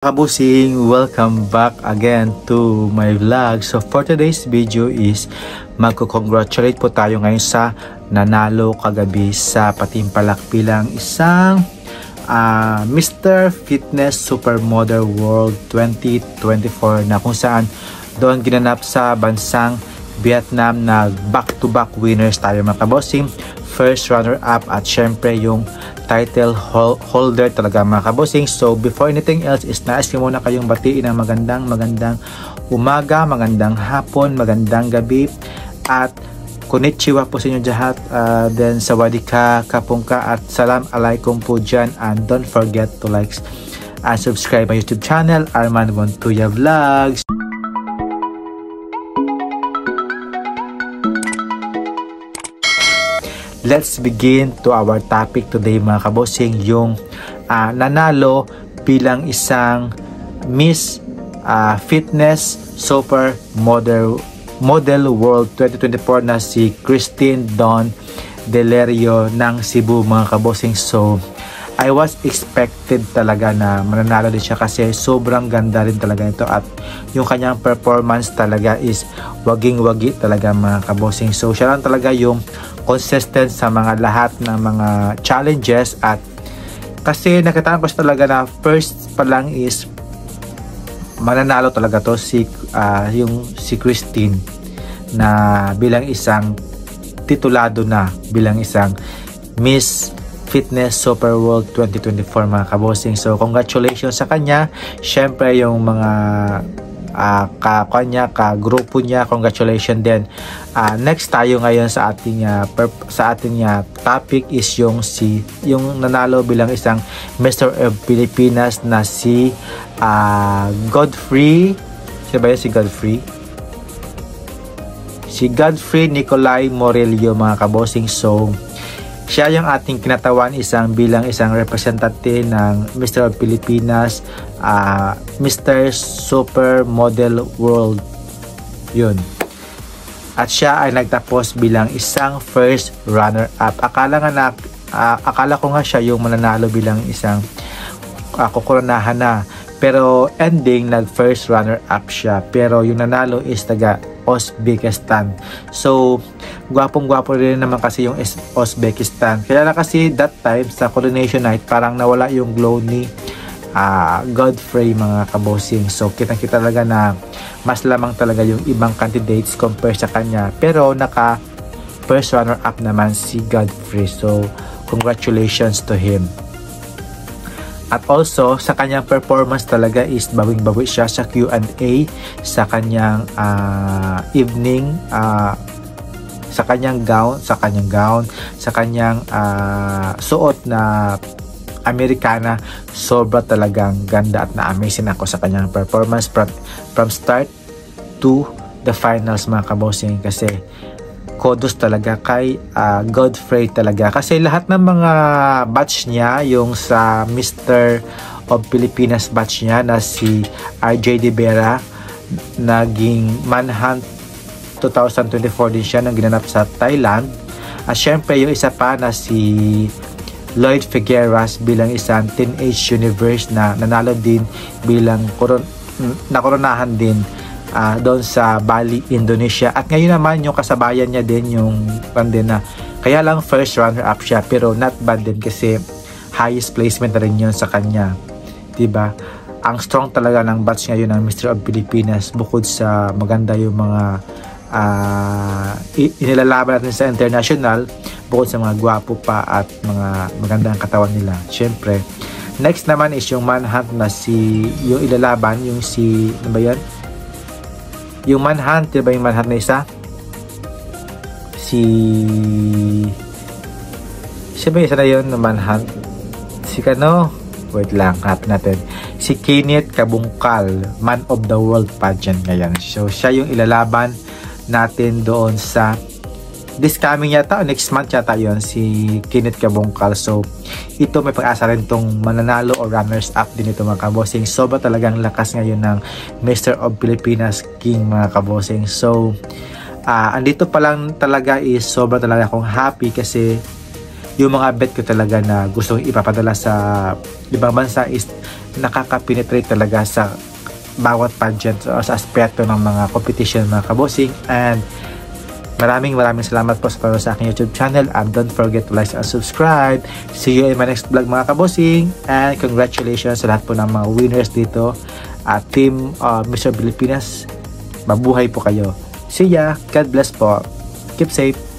Kabusing, welcome back again to my vlog. So for today's video is magko-congratulate po tayo ngayon sa nanalo kagabi sa Patimpalak bilang isang Mr. Fitness Supermodel World 2024 na kung saan doon ginanap sa bansang Vietnam na back-to-back winners tayo mga kabosing. First runner-up at syempre yung title holder talaga mga kabosing. So before anything else is nais ko muna kayong batiin ng magandang umaga, magandang hapon, magandang gabi at konnichiwa po sa inyo lahat. Then sawadika, kapungka at salam alaikum po dyan, and don't forget to like and subscribe my YouTube channel, Arman Montuya Vlogs. Let's begin to our topic today mga kabosing, yung nanalo bilang isang Miss Fitness Supermodel World 2024 na si Christine Dawn Delerio ng Cebu mga kabosing. So I was expected talaga na mananalo din siya kasi sobrang ganda rin talaga ito at yung kanyang performance talaga is waging-wagi talaga mga kabosing. So siya lang talaga yung consistent sa mga lahat ng mga challenges at kasi nakita ko talaga na first pa lang is mananalo talaga to si Christine na bilang isang titulado na bilang isang Miss Fitness Super World 2024 mga kabosing. So congratulations sa kanya. Syempre yung mga grupo niya, congratulations din. Next tayo ngayon sa ating topic is yung nanalo bilang isang Mr. of Pilipinas na si Godfrey. Siya ba yun, si Godfrey Nicolay Morelio mga kabosing. So siya yung ating kinatawan bilang isang representative ng Mr. Pilipinas, Mr. Supermodel World. Yun. At siya ay nagtapos bilang isang first runner-up. Akala ko nga siya yung mananalo bilang isang kukoronahan na. Pero ending, nag-first runner-up siya. Pero yung nanalo is taga Uzbekistan. So gwapong-gwapo rin naman kasi yung Uzbekistan. Kaya na kasi that time sa coronation night parang nawala yung glow ni Godfrey mga kabosing. So kitang-kita talaga na mas lamang talaga yung ibang candidates compare sa kanya. Pero naka first runner-up naman si Godfrey. So congratulations to him. At also, sa kanyang performance talaga is bawing-bawi siya sa Q&A, sa kanyang evening, sa kanyang gown, sa kanyang suot na Americana. Sobra talagang ganda at na-amazing ako sa kanyang performance from start to the finals mga kabosing. Kasi kudos talaga kay Godfrey talaga kasi lahat ng mga batch niya, yung sa Mr. of Pilipinas batch niya na si RJ De Vera, naging manhunt 2024 din siya nang ginanap sa Thailand. At syempre yung isa pa na si Lloyd Figueras bilang isang Teenage Universe na nanalo din bilang nakoronahan din doon sa Bali, Indonesia. At ngayon naman yung kasabayan niya din yung na kaya lang first runner up siya pero not bad din kasi highest placement na rin yun sa kanya, diba? Ang strong talaga ng batch ngayon ng Mr. of Pilipinas, bukod sa maganda yung mga inilalaban natin sa international, bukod sa mga gwapo pa at mga magandang katawan nila. Syempre next naman is yung manhunt na yung ilalaban yung ano ba yan? Yung manhunt, diba yung manhunt na isa? Siya ba isa na yun na manhunt? Wait lang, hanapin natin. Si Kenneth Kabungkal, Man of the World pageant ngayon. So siya yung ilalaban natin doon sa this coming yata, next month yata yun, si Kenneth Kabungkal. So ito may pag-asa rin itong mananalo o runners up din ito mga kabosing. Sobra talagang lakas ngayon ng Mr. of Pilipinas King mga kabosing. So andito pa lang talaga is sobra talaga akong happy kasi yung mga bet ko talaga na gustong ipapadala sa ibang bansa is nakaka-penetrate talaga sa bawat pageant o sa aspeto ng mga competition mga kabossing. And maraming salamat po sa panonood sa aking YouTube channel, and don't forget to like and subscribe. See you in my next vlog mga kabossing, and congratulations sa lahat po ng mga winners dito at team Mr. Pilipinas. Mabuhay po kayo. See ya. God bless po. Keep safe.